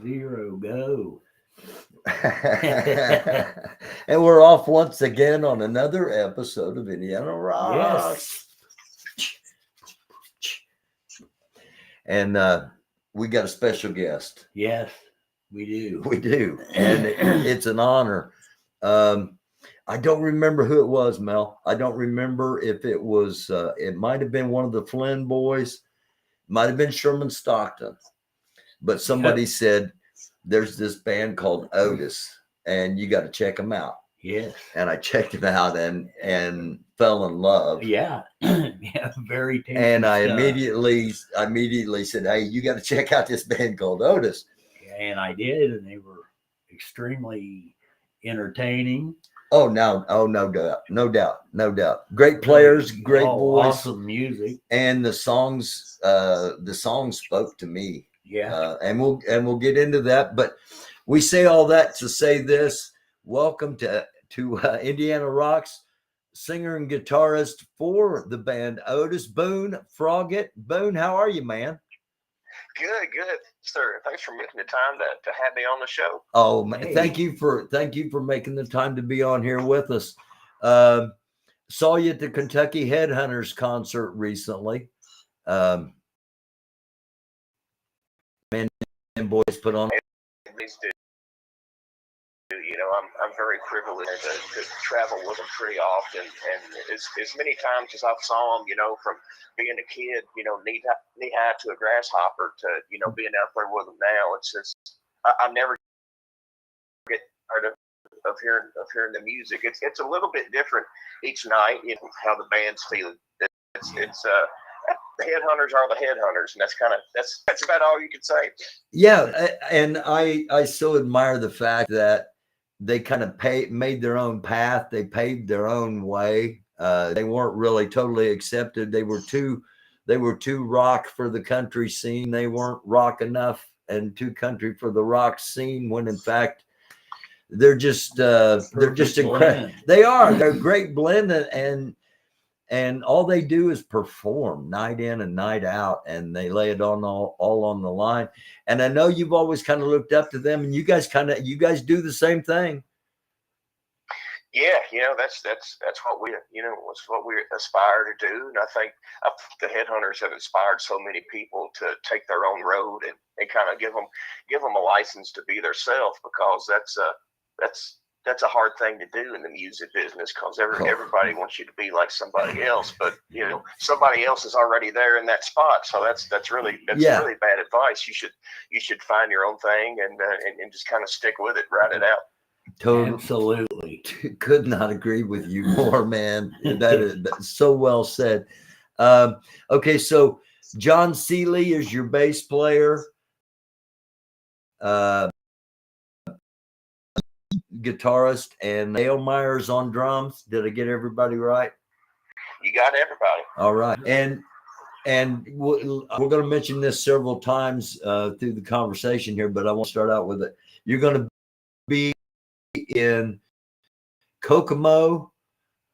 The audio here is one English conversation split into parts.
0, go. And we're off once again on another episode of Indiana Rocks. Yes. And we got a special guest. Yes, we do. We do. And it's an honor. I don't remember who it was, Mel. I don't remember if it was, it might have been one of the Flynn boys, might have been Sherman Stockton. But somebody said, there's this band called OTIS, and you got to check them out. Yes. And I checked them out and fell in love. Yeah. Yeah, very tasty And I stuff. immediately said, hey, you got to check out this band called OTIS. And I did, and they were extremely entertaining. Oh, no doubt. Great players, great voice, awesome music, and the songs spoke to me. Yeah. And we'll get into that, but we say all that to say this: welcome to Indiana Rocks, singer and guitarist for the band OTIS, Boone Froggett. Boone, how are you, man? Good, sir. Thanks for making the time to have me on the show. Oh, man, hey. Thank you for making the time to be on here with us. Saw you at the Kentucky Headhunters concert recently. Man and boys put on. You know, I'm very privileged to travel with them pretty often, and as many times as I've saw them, you know, from being a kid, you know, knee high to a grasshopper, to, you know, being out there with them now, it's just I never get tired of hearing the music. It's a little bit different each night, you know, how the band's feeling. It's the Headhunters are the Headhunters, and that's about all you can say. Yeah, and I so admire the fact that they kind of made their own path. They paved their own way. They weren't really totally accepted. They were too rock for the country scene. They weren't rock enough and too country for the rock scene, when in fact they're just incredible. They're a great blend, and all they do is perform night in and night out, and they lay it on all on the line. And I know you've always kind of looked up to them, and you guys do the same thing. Yeah, you know, that's what we, you know, it's what we aspire to do. And I think the Headhunters have inspired so many people to take their own road and kind of give them a license to be themselves, because that's a hard thing to do in the music business, because everybody wants you to be like somebody else, but you know, somebody else is already there in that spot. So that's really really bad advice. You should find your own thing and just kind of stick with it, ride it out. Totally. Absolutely. Could not agree with you more, man. That's so well said. Okay, so John Seeley is your bass player. Guitarist, and Dale Myers on drums. Did I get everybody right? You got everybody. All right. And we're going to mention this several times through the conversation here, but I want to start out with it. You're going to be in Kokomo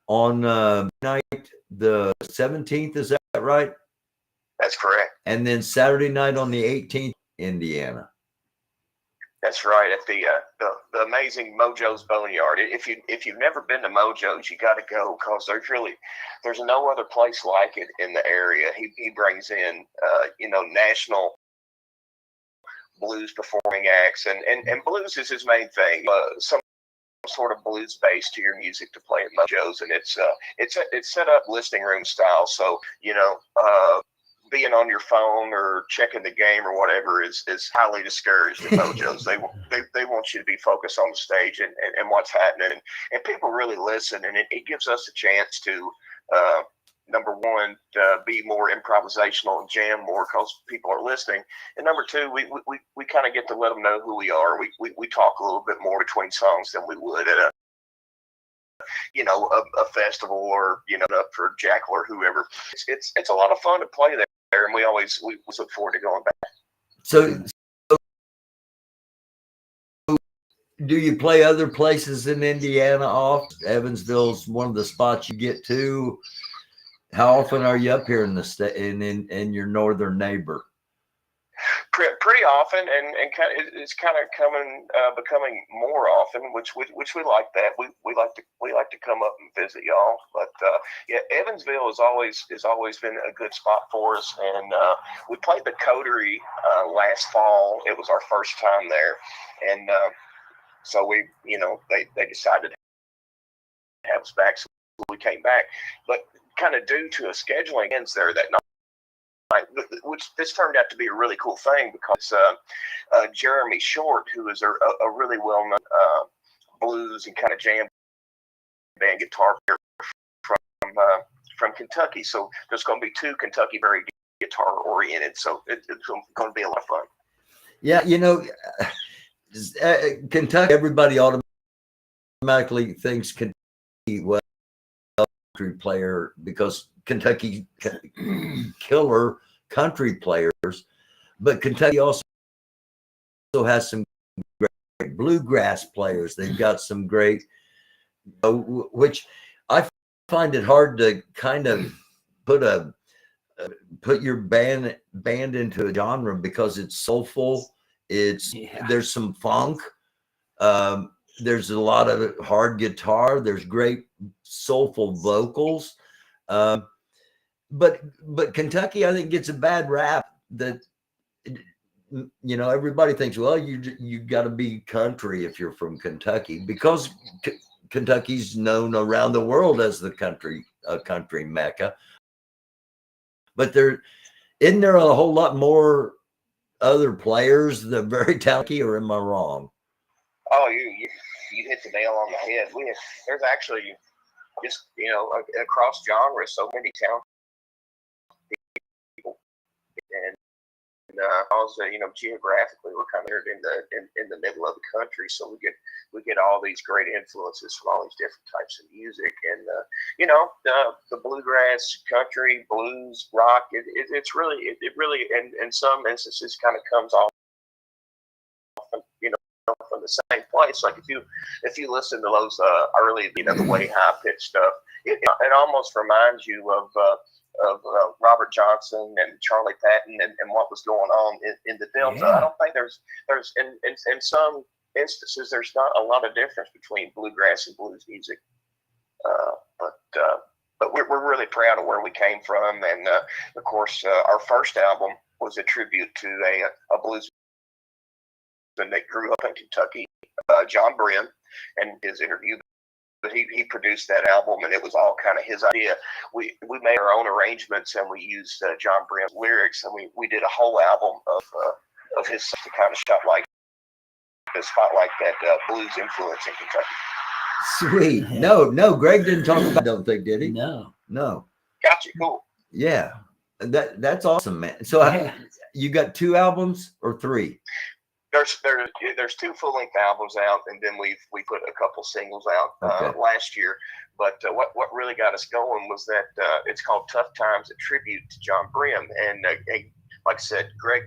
on night the 17th. Is that right? That's correct. And then Saturday night on the 18th, Indiana. That's right, at the amazing Mojo's Boneyard. If you've never been to Mojo's, you got to go, because there's no other place like it in the area. He brings in you know, national blues performing acts, and blues is his main thing. Some sort of blues base to your music to play at Mojo's, and it's set up listening room style. So, you know, being on your phone or checking the game or whatever is highly discouraged at Mojo's. They want you to be focused on the stage and what's happening, and people really listen, and it gives us a chance to number one, be more improvisational and jam more, because people are listening, and number two, we kind of get to let them know who we are. We talk a little bit more between songs than we would at a festival, or, you know, up for Jackal or whoever. It's a lot of fun to play there, and we look forward to going back. So do you play other places in Indiana off? Evansville's one of the spots you get to. How often are you up here in the state, in your northern neighbor? pretty often, and it's kind of becoming more often, which we like that. We like to come up and visit y'all. But yeah, Evansville has always been a good spot for us, and we played the Coterie last fall. It was our first time there, and so they decided to have us back, so we came back. But kind of due to a scheduling ends there that night, which this turned out to be a really cool thing, because Jeremy Short, who is a really well-known blues and kind of jam band guitar player from Kentucky. So there's going to be two Kentucky very guitar oriented. So it's going to be a lot of fun. Yeah, Kentucky, everybody automatically thinks Kentucky was a country player, because Kentucky killer country players, but Kentucky also has some great bluegrass players. They've got some great, which I find it hard to kind of put your band into a genre, because it's soulful. There's some funk. There's a lot of hard guitar. There's great soulful vocals. But Kentucky, I think, gets a bad rap that, everybody thinks, well, you got to be country if you're from Kentucky, because Kentucky's known around the world as the country mecca. But isn't there a whole lot more other players that are very talented, or am I wrong? Oh, you hit the nail on the head. There's actually just across genres so many talented people, and also geographically we're kind of in the middle of the country, so we get all these great influences from all these different types of music, and the bluegrass, country, blues, rock. It's really in some instances kind of comes off from the same place. Like if you listen to those early the way high pitched stuff, it almost reminds you of Robert Johnson and Charlie Patton and what was going on in the Delta. Yeah. I don't think there's in some instances there's not a lot of difference between bluegrass and blues music, but we're really proud of where we came from, and of course our first album was a tribute to a bluesman that grew up in Kentucky, John Brim, and his interview. But he produced that album, and it was all kind of his idea. We made our own arrangements, and we used John Brim's lyrics, and we did a whole album of his to kind of spotlight that blues influence in Kentucky. Sweet. No, Greg didn't talk about. I don't think, did he? No. Gotcha. Cool. Yeah, that's awesome, man. So you got 2 albums or 3? There's 2 full-length albums out, and then we put a couple singles out last year. But what really got us going was that it's called Tough Times, a tribute to John Brim, and like I said, Greg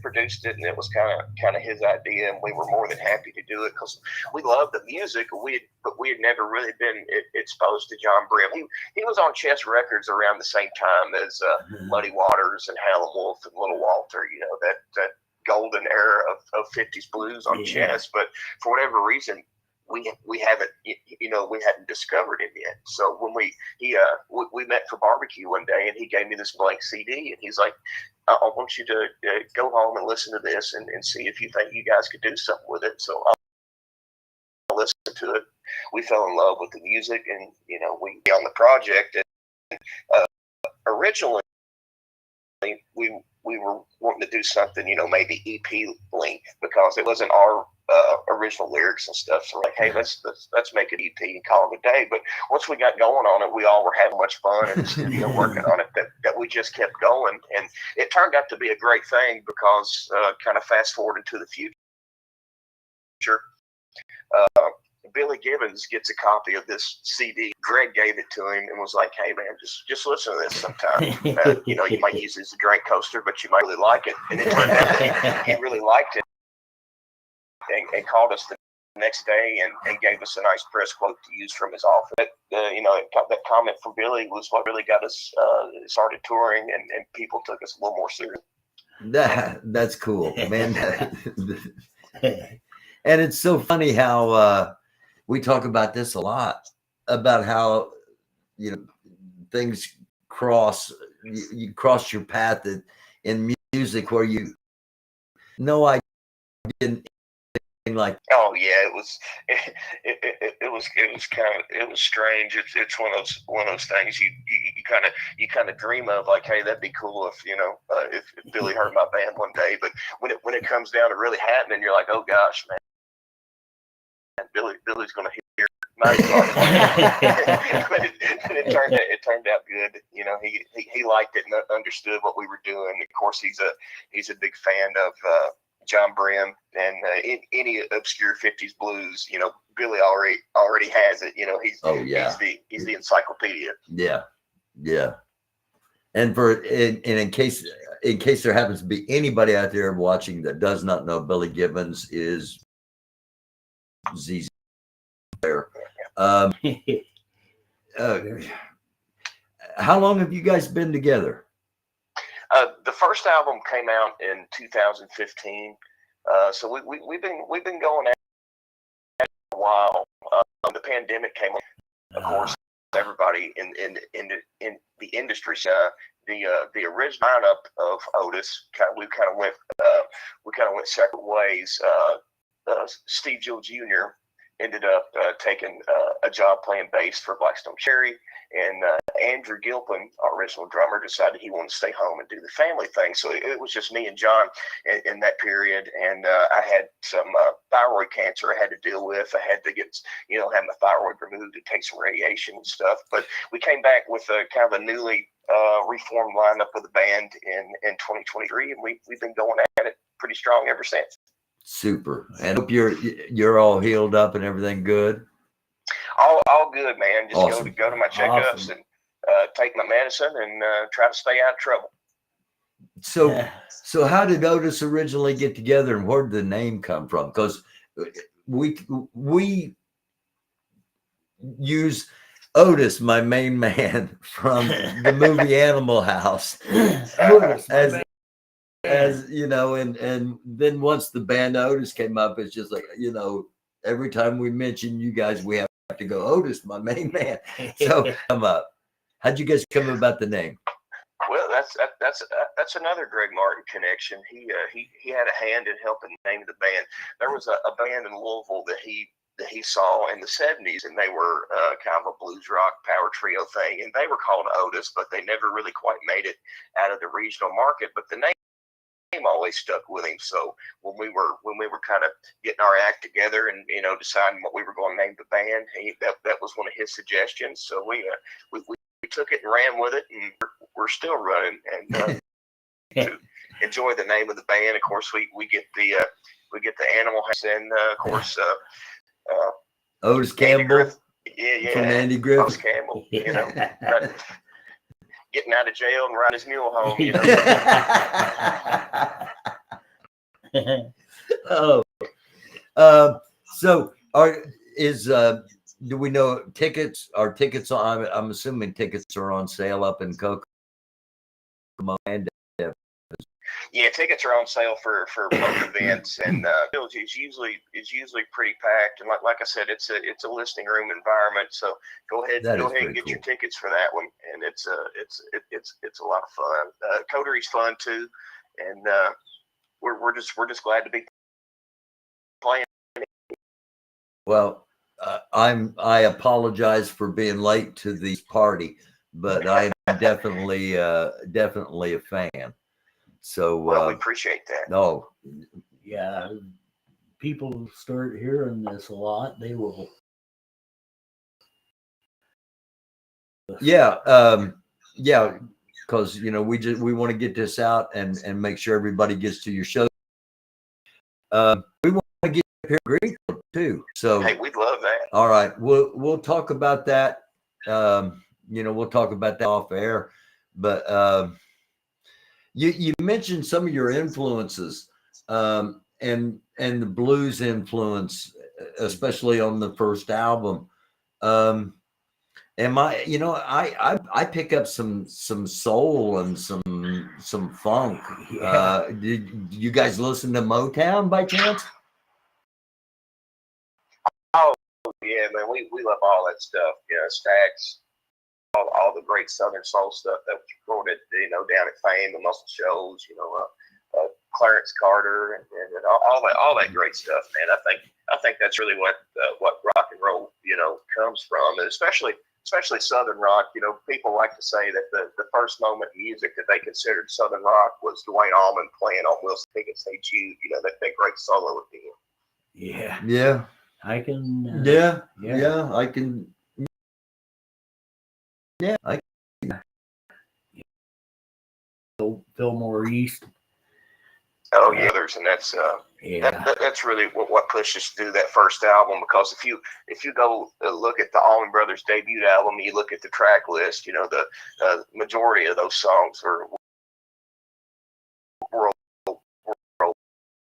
produced it, and it was kind of his idea, and we were more than happy to do it because we love the music. But we had never really been exposed to John Brim. He was on Chess Records around the same time as Muddy Waters and Howlin' Wolf and Little Walter. That golden era of 50s blues on Chess, but for whatever reason we hadn't discovered him yet. So when we met for barbecue one day, and he gave me this blank CD, and he's like, I want you to go home and listen to this and see if you think you guys could do something with it. So I listened to it. We fell in love with the music, and we on the project, and originally we were wanting to do something, maybe EP length, because it wasn't our original lyrics and stuff. So like, hey, let's make an EP and call it a day. But once we got going on it, we all were having much fun in the studio working on it, that we just kept going. And it turned out to be a great thing, because kind of fast forward into the future, Billy Gibbons gets a copy of this CD. Greg gave it to him and was like, hey man, just listen to this sometime. You might use it as a drink coaster, but you might really like it. And it turned out that he really liked it, and called us the next day and gave us a nice press quote to use from his office. That comment from Billy was what really got us started touring, and people took us a little more serious. That's cool, man. And it's so funny how we talk about this a lot, about how, you know, things cross, you cross your path in music where you no idea anything like. Oh yeah, it was kind of, it was strange. It's one of those things you kind of dream of, like, hey, that'd be cool if, you know, if Billy heard my band one day. But when it comes down to really happening, you're like, oh gosh, man, Billy's gonna hear my song. But it turned out good. You know, he liked it and understood what we were doing. Of course, he's a big fan of John Brim and any obscure '50s blues. You know, Billy already has it. You know, he's the encyclopedia. Yeah, yeah. And in case there happens to be anybody out there watching that does not know, Billy Gibbons is ZZ there. How long have you guys been together? The first album came out in 2015, so we've been going at it a while. The pandemic came on, of course. Everybody in the industry, the original lineup of Otis, we kind of went separate ways. Steve Gill Jr. ended up taking a job playing bass for Blackstone Cherry, and Andrew Gilpin, our original drummer, decided he wanted to stay home and do the family thing. So it was just me and John in that period, and I had some thyroid cancer I had to deal with. I had to get, you know, have my thyroid removed and take some radiation and stuff. But we came back with a kind of a newly reformed lineup of the band in 2023, and we've been going at it pretty strong ever since. Super. And hope you're all healed up and everything good. All good, man. Just awesome. go to my checkups and take my medicine and try to stay out of trouble. So how did Otis originally get together, and where did the name come from? Because we use Otis, my main man, from the movie Animal House, as you know, and then once the band Otis came up, it's just like, you know, every time we mention you guys, we have to go Otis, my main man. So come up. How'd you guys come about the name? Well, that's another Greg Martin connection. He had a hand in helping name the band. There was a band in Louisville that he saw in the 70s, and they were kind of a blues rock power trio thing, and they were called Otis, but they never really quite made it out of the regional market. But the name always stuck with him. So when we were kind of getting our act together and, you know, deciding what we were going to name the band, that was one of his suggestions. So we took it and ran with it, and we're still running. And to enjoy the name of the band, of course, we get the Animal House, and of course Otis Campbell. Yeah, from Andy Griffith. Otis Campbell, you know. Getting out of jail and riding his mule home, you know. So do we know tickets? Are tickets on? I'm assuming tickets are on sale up in Kokomo. Yeah, tickets are on sale for both events, and is usually pretty packed. And like I said, it's a listing room environment. So go ahead and get your tickets for that one. And it's a lot of fun. Coteries fun too, and we're just glad to be playing. Well, I apologize for being late to the party, but I am definitely a fan. So well, we appreciate that. No, yeah, people start hearing this a lot. They will. Yeah, because you know we want to get this out and make sure everybody gets to your show. We want to get up here in Greenfield too. So hey, we'd love that. All right, we'll talk about that. You know, we'll talk about that off air, but. You mentioned some of your influences, and the blues influence, especially on the first album. Am I, I pick up some soul and some funk. Yeah. Did you guys listen to Motown by chance? Oh yeah, man, we love all that stuff. You know, Stax, all the great Southern soul stuff that was recorded, down at Fame, the Muscle Shoals, Clarence Carter, and all that great stuff, man. I think that's really what rock and roll, comes from, and especially Southern rock. You know, people like to say that the first moment in music that they considered Southern rock was Dwayne Allman playing on Wilson Pickett's "Hey Jude." You know, that great solo at the end. Yeah. Yeah. I can. Yeah. I can. Yeah. Fillmore East. Oh yeah, and that's Yeah. that's really what pushed us to do that first album. Because if you go look at the Allman Brothers debut album, you look at the track list, the majority of those songs were world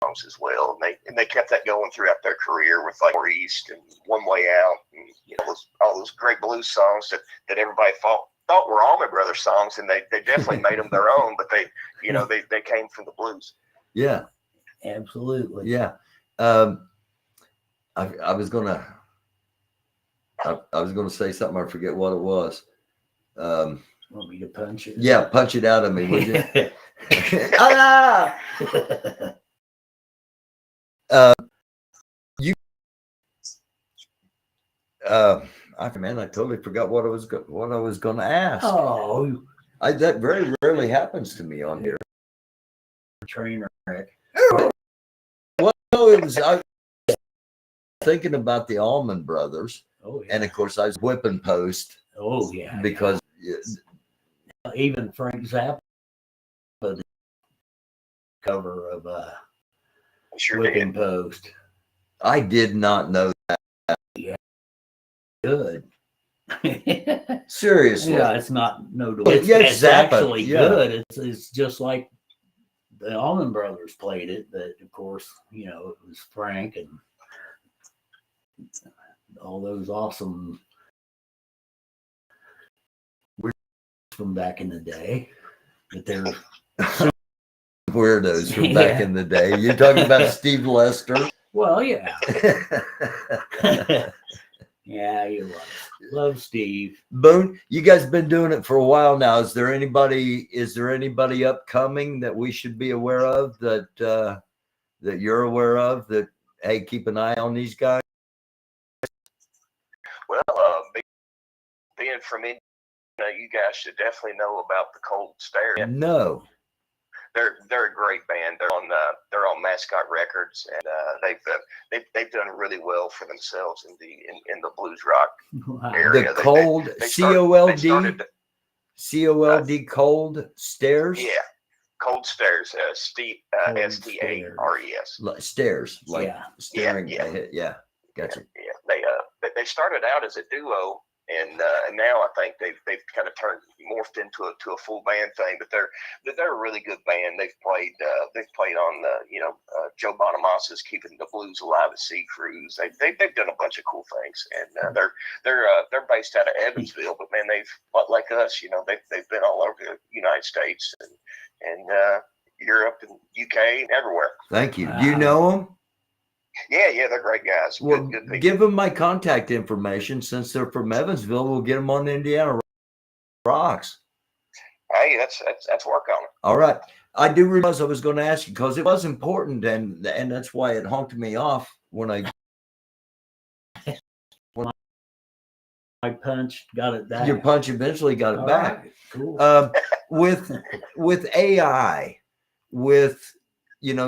songs as well, and they kept that going throughout their career with like More East and One Way Out, and all those great blues songs that everybody thought were Allman Brothers songs, and they definitely made them their own, but they came from the blues. Yeah. Absolutely. Yeah. I was gonna say something. I forget what it was. Want me to punch it? Yeah, punch it out of me, would you? Ah! I totally forgot what I was going to ask. Oh, That very rarely happens to me on here. train wreck. Well, it was. I was thinking about the Allman Brothers, Oh yeah. and of course, I was whipping post. Oh yeah. Because even Frank Zappa, the cover of Sure Whipping did. Post. I did not know that. Yeah. Good. Seriously. Yeah, it's not notable. It's Zappa, actually good. It's just like the Allman Brothers played it, but of course, it was Frank and all those awesome from back in the day. But they're weirdos from back in the day. You're talking about Steve Lester. Well, yeah. Yeah, you love Steve. Boone, you guys been doing it for a while now. Is there anybody upcoming that we should be aware of that you're aware of that, hey, keep an eye on these guys? Well, being from Indiana, you guys should definitely know about the Cold Stare. No. They're a great band. They're on Mascot Records, and they've done really well for themselves in the blues rock area. The Cold COLD Cold Stairs. Yeah, Cold Stairs. STARES. Stairs, like staring. Yeah. Gotcha. Yeah, they started out as a duo. And now I think they've kind of morphed into a full band thing, but they're a really good band. They've played on Joe Bonamassa's Keeping the Blues Alive at Sea cruise. They've done a bunch of cool things, and they're based out of Evansville, but man, they've like us, they've been all over the United States and Europe and UK and everywhere. Thank you. Do you know them? Yeah, they're great guys. Well, good people. Give them my contact information. Since they're from Evansville, we'll get them on Indiana Rocks. Hey, that's work on it. All right. I do realize I was going to ask you because it was important, and that's why it honked me off when I punch got it back. Your punch eventually got it All back. Right. Cool. With AI,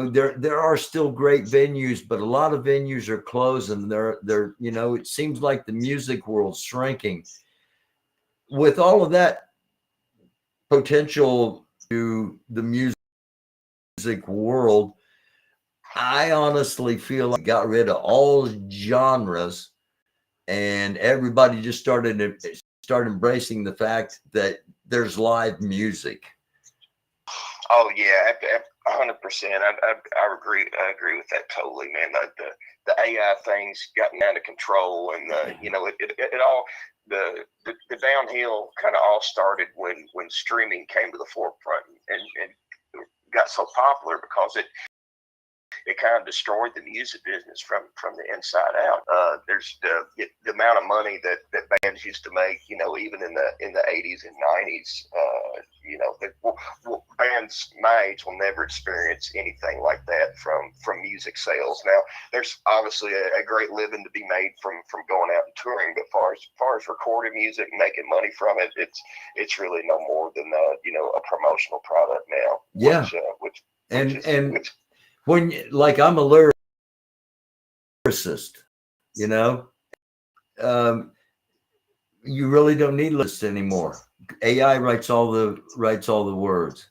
there are still great venues, but a lot of venues are closing. They're it seems like the music world's shrinking. With all of that potential to the music world, I honestly feel like I got rid of all genres and everybody just started embracing the fact that there's live music. Oh yeah, 100%. I agree. I agree with that totally, man. The AI things gotten out of control, and you know, it all the downhill kind of all started when streaming came to the forefront and got so popular because it kind of destroyed the music business from the inside out. There's the amount of money that bands used to make, you know, even in the 80s and 90s. You know, bands my age will never experience anything like that from music sales. Now, there's obviously a great living to be made from going out and touring, but far as recording music and making money from it, it's really no more than you know, a promotional product now. Yeah, which when, like, I'm a lyricist, you know, you really don't need lists anymore. AI writes all the words.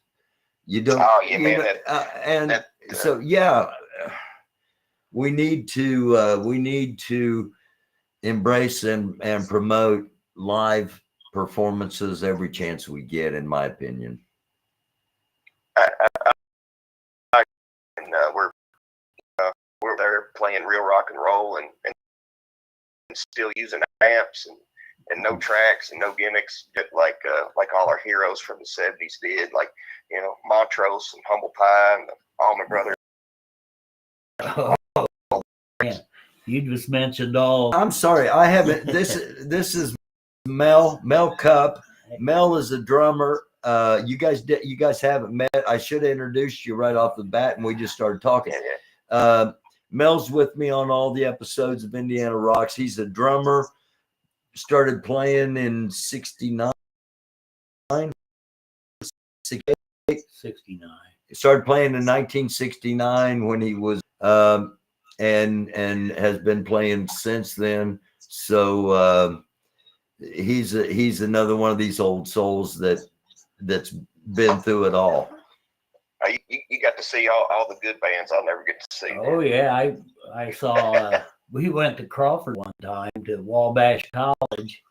You don't. Oh yeah, man. So yeah, we need to embrace and promote live performances every chance we get, in my opinion. And we're there playing real rock and roll and still using amps and no tracks and no gimmicks, like all our heroes from the 70s did, like, you know, Montrose and Humble Pie and the Allman Brothers. Oh, man. You just mentioned all. I'm sorry, I haven't. This is Mel Cup. Mel is a drummer. You guys haven't met. I should have introduced you right off the bat, and we just started talking. Yeah. Mel's with me on all the episodes of Indiana Rocks. He's a drummer. Started playing in 69. 69. Started playing in 1969 when he was and has been playing since then. So he's another one of these old souls that's been through it all. You got to see all the good bands I'll never get to see. Oh yeah, I saw. We went to Crawford one time to Wabash College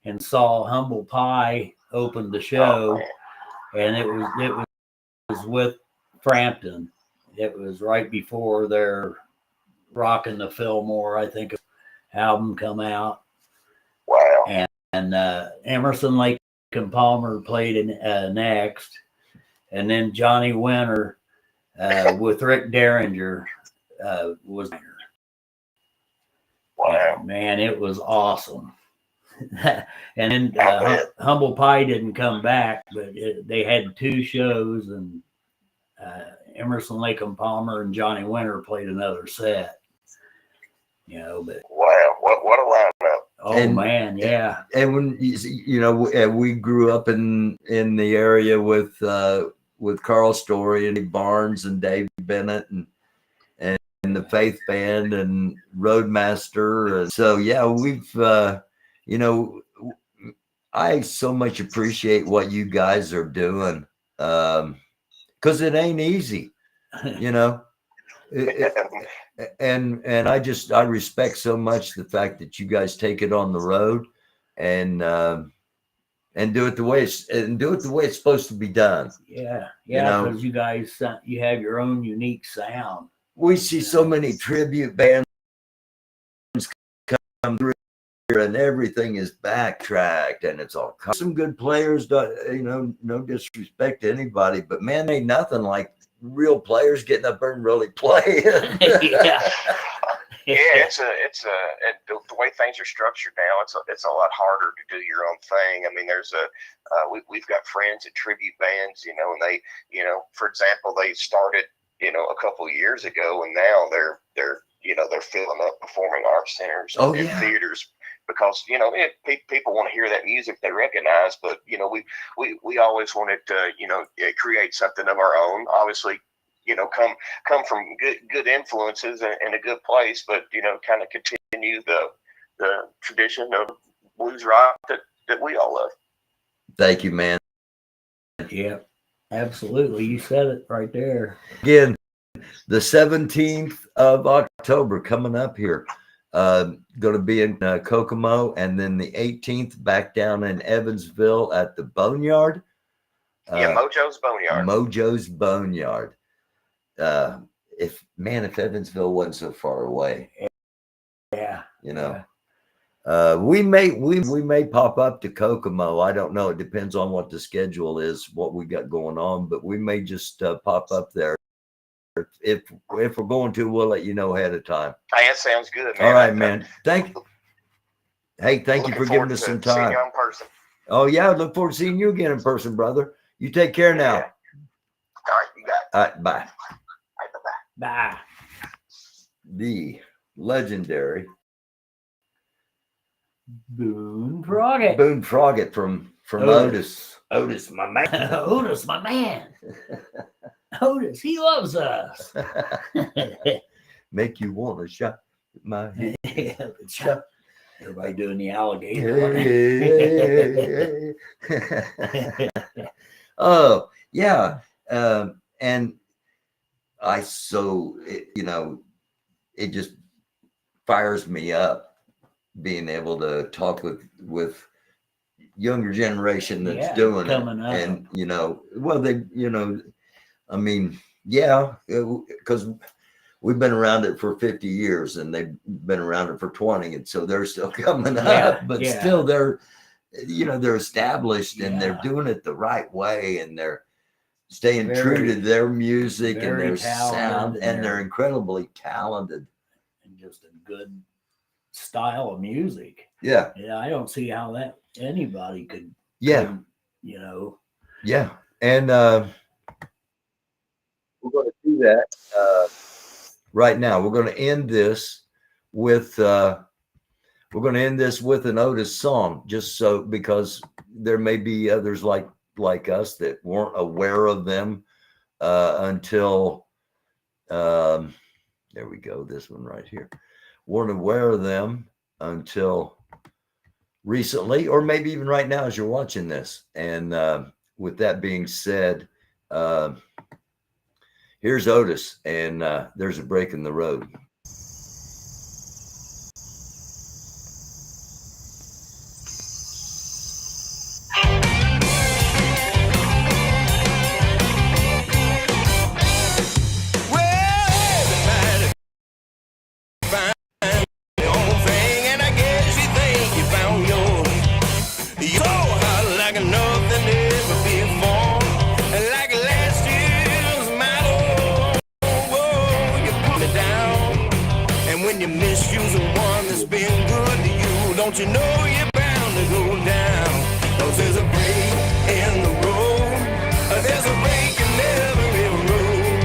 and saw Humble Pie open the show, and it was with Frampton. It was right before their Rockin' the Fillmore, I think, album come out. Wow. And Emerson, Lake and Palmer played in next, and then Johnny Winter with Rick Derringer was there. Wow. Man, it was awesome. And then Humble Pie didn't come back, but they had two shows, and Emerson, Lake and Palmer and Johnny Winter played another set. You know, but wow, what a lineup! Oh man, yeah. And when you know, we grew up in the area with Carl Story and Barnes and Dave Bennett and the Faith Band and Roadmaster. And so yeah, we've you know, I so much appreciate what you guys are doing, because it ain't easy, you know. And I respect so much the fact that you guys take it on the road and do it the way it's supposed to be done. Yeah, You know? because you guys, you have your own unique sound. We see so many tribute bands come through here, and everything is backtracked, and it's all some good players. You know, no disrespect to anybody, but man, ain't nothing like real players getting up there and really playing. Yeah. Yeah, it's the way things are structured now. It's a lot harder to do your own thing. I mean, there's we've got friends at tribute bands, you know, and they, you know, for example, they started, you know, a couple of years ago, and now they're you know, they're filling up performing arts centers and theaters because, you know, people want to hear that music they recognize, but you know, we always wanted to, you know, create something of our own. Obviously, you know, come from good influences and a good place, but you know, kind of continue the tradition of blues rock that we all love. Thank you, man. Yeah, absolutely. You said it right there. Again, the 17th of October coming up here. Going to be in Kokomo, and then the 18th back down in Evansville at the Boneyard. Yeah, Mojo's Boneyard. Mojo's Boneyard. if Evansville wasn't so far away, Yeah. you know. We may pop up to Kokomo. I don't know. It depends on what the schedule is, what we got going on, but we may just pop up there. If we're going to, we'll let you know ahead of time. Hey, that sounds good, man. All right, man. Thank you Looking for forward giving us to some seeing time. you in person. Oh yeah, I look forward to seeing you again in person, brother. You take care now. Yeah. All right, you got it. All right, bye. All right, bye-bye. Bye. The legendary Boone Froggett. Boone Froggett from Otis. Otis, my man. Otis, my man. Otis, he loves us. Make you want to shot my head. Shut. Everybody doing the Yeah, alligator. yeah, yeah. Oh yeah, and it just fires me up being able to talk with younger generation that's Yeah, doing it, coming up. and well, they, I mean, yeah, because we've been around it for 50 years and they've been around it for 20. And so they're still coming up, but still they're established and they're doing it the right way. And they're staying true to their music and their sound, and they're incredibly talented. And just a good style of music. Yeah. Yeah. I don't see how that anybody could, Yeah. Yeah. And we're going to do that right now. We're going to end this with an Otis song, just so, because there may be others like us that weren't aware of them until there we go. This one right here, weren't aware of them until recently, or maybe even right now as you're watching this. And with that being said, here's Otis, and There's a Break in the Road. Don't you know you're bound to go down? 'Cause there's a break in the road. There's a break in every road.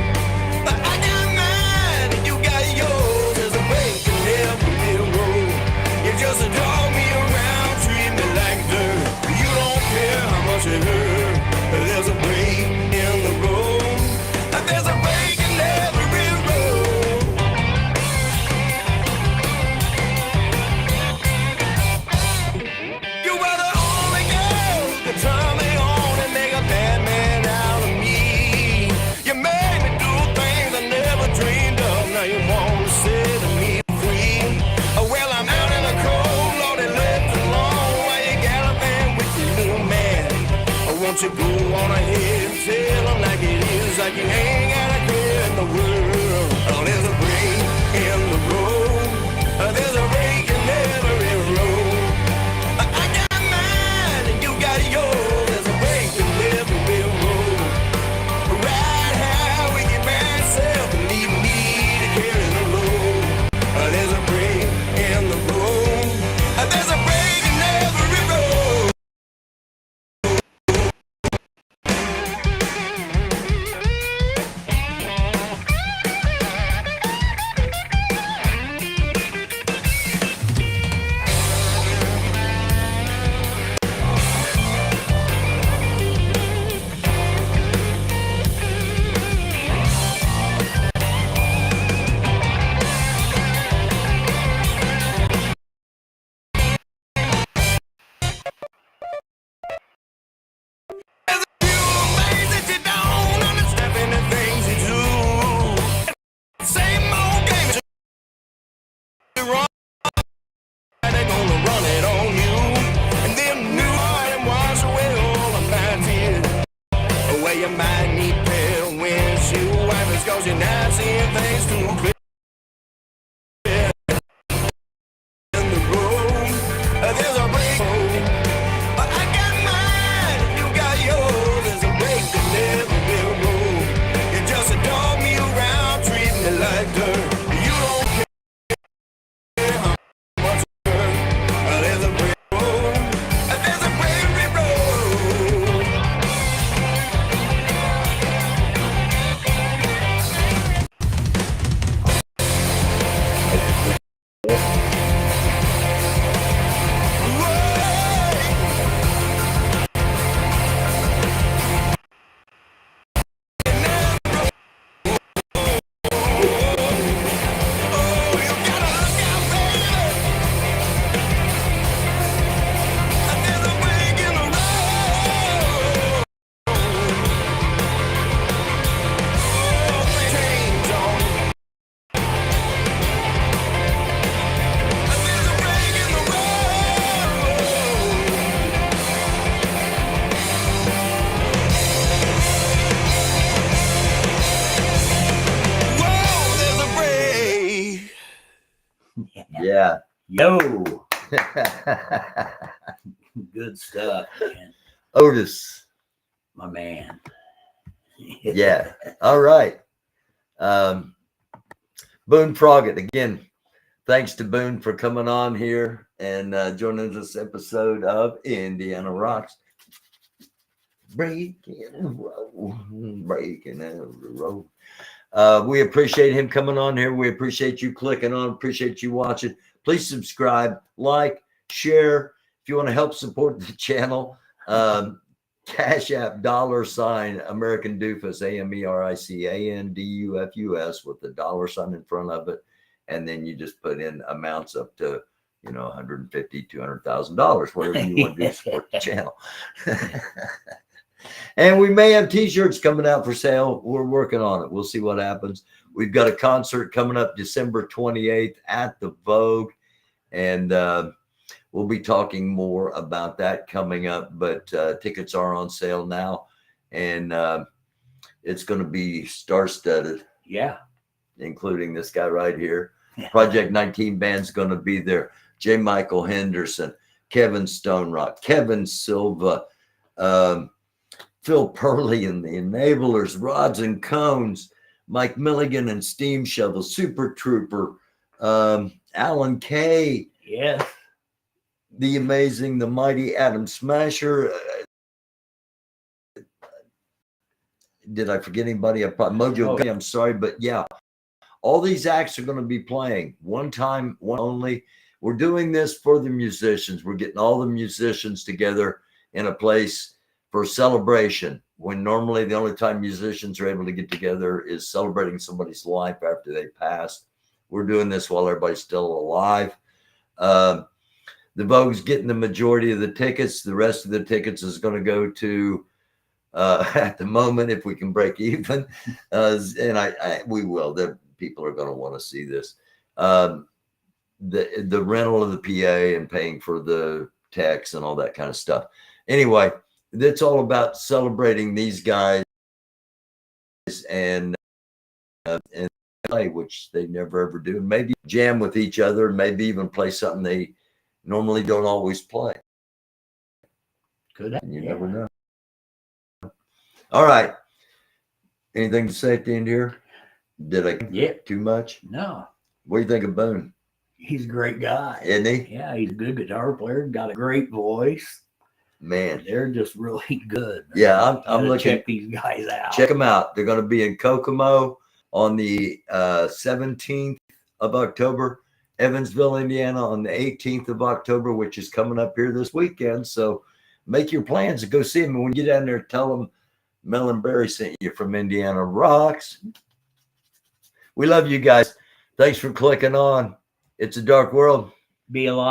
But I got mine and you got yours. There's a break in every road. You just dog me around, treat me like dirt. You don't care how much it hurt. There's a break in the road. There's a break in every road. You were the only girl who could turn me on and make a bad man out of me. You made me do things I never dreamed of. Now you want to set me free. Well, I'm out in the cold, Lord, and left alone while you galloping with your little man. Won't you go on ahead and tell them like it is, like you ain't got a care in the world. Oh, there's a break in the road. There's a break in every road. I got mine and you got yours. There's a break in every road. Ride high with your bad self and leave me to carry the load. There's a break in the road. There's a break in every road. There's a few things that you don't understand in the things you do. Same old game you run, and they're gonna run it on you. And then new heart and wash away all of my tears. Well, you might need pair of windshield wipers, 'cause you're not seeing things too clear in the room. There's a break, but I got mine, you got yours. There's a break that never will go. You just dog me around, treat me like dirt. You don't care how much I hurt. There's a break, there's a break road. Yeah. Yo, good stuff, man. Otis. My man. Yeah. All right. Boone Frogget, again, thanks to Boone for coming on here and joining this episode of Indiana Rocks. Breaking and roll. Breaking and roll. We appreciate him coming on here. We appreciate you clicking on, appreciate you watching. Please subscribe, like, share. If you want to help support the channel, Cash App $ American Doofus, AMERICANDUFUS with the $ in front of it. And then you just put in amounts up to, you know, $150,000, $200,000, whatever you want to do to support the channel. And we may have t-shirts coming out for sale. We're working on it. We'll see what happens. We've got a concert coming up December 28th at the Vogue. And we'll be talking more about that coming up. But tickets are on sale now. And it's going to be star-studded. Yeah. Including this guy right here. Project 19 band's going to be there. J. Michael Henderson, Kevin Stonerock, Kevin Silva, Phil Purley and the Enablers, Rods and Cones, Mike Milligan and Steam Shovel, Super Trooper, Alan Kay. Yes. The amazing, the mighty Adam Smasher. Did I forget anybody? Mojo. I'm sorry, but yeah. All these acts are going to be playing one time, one only. We're doing this for the musicians. We're getting all the musicians together in a place for celebration, when normally the only time musicians are able to get together is celebrating somebody's life after they passed. We're doing this while everybody's still alive. The Vogue's getting the majority of the tickets. The rest of the tickets is going to go to, at the moment, if we can break even, and we will. The people are going to want to see this. The rental of the PA and paying for the techs and all that kind of stuff. Anyway, it's all about celebrating these guys and play, which they never ever do. Maybe jam with each other, maybe even play something they normally don't always play. Could happen. You never know. All right. Anything to say at the end here? Did I get too much? No. What do you think of Boone? He's a great guy. Isn't he? Yeah, he's a good guitar player, got a great voice. Man, they're just really good. Yeah, I'm looking. Check these guys out. Check them out. They're going to be in Kokomo on the 17th of October, Evansville, Indiana on the 18th of October, which is coming up here this weekend. So make your plans to go see them. And when you get down there, tell them Mel and Barry sent you from Indiana Rocks. We love you guys. Thanks for clicking on. It's a dark world. Be alive.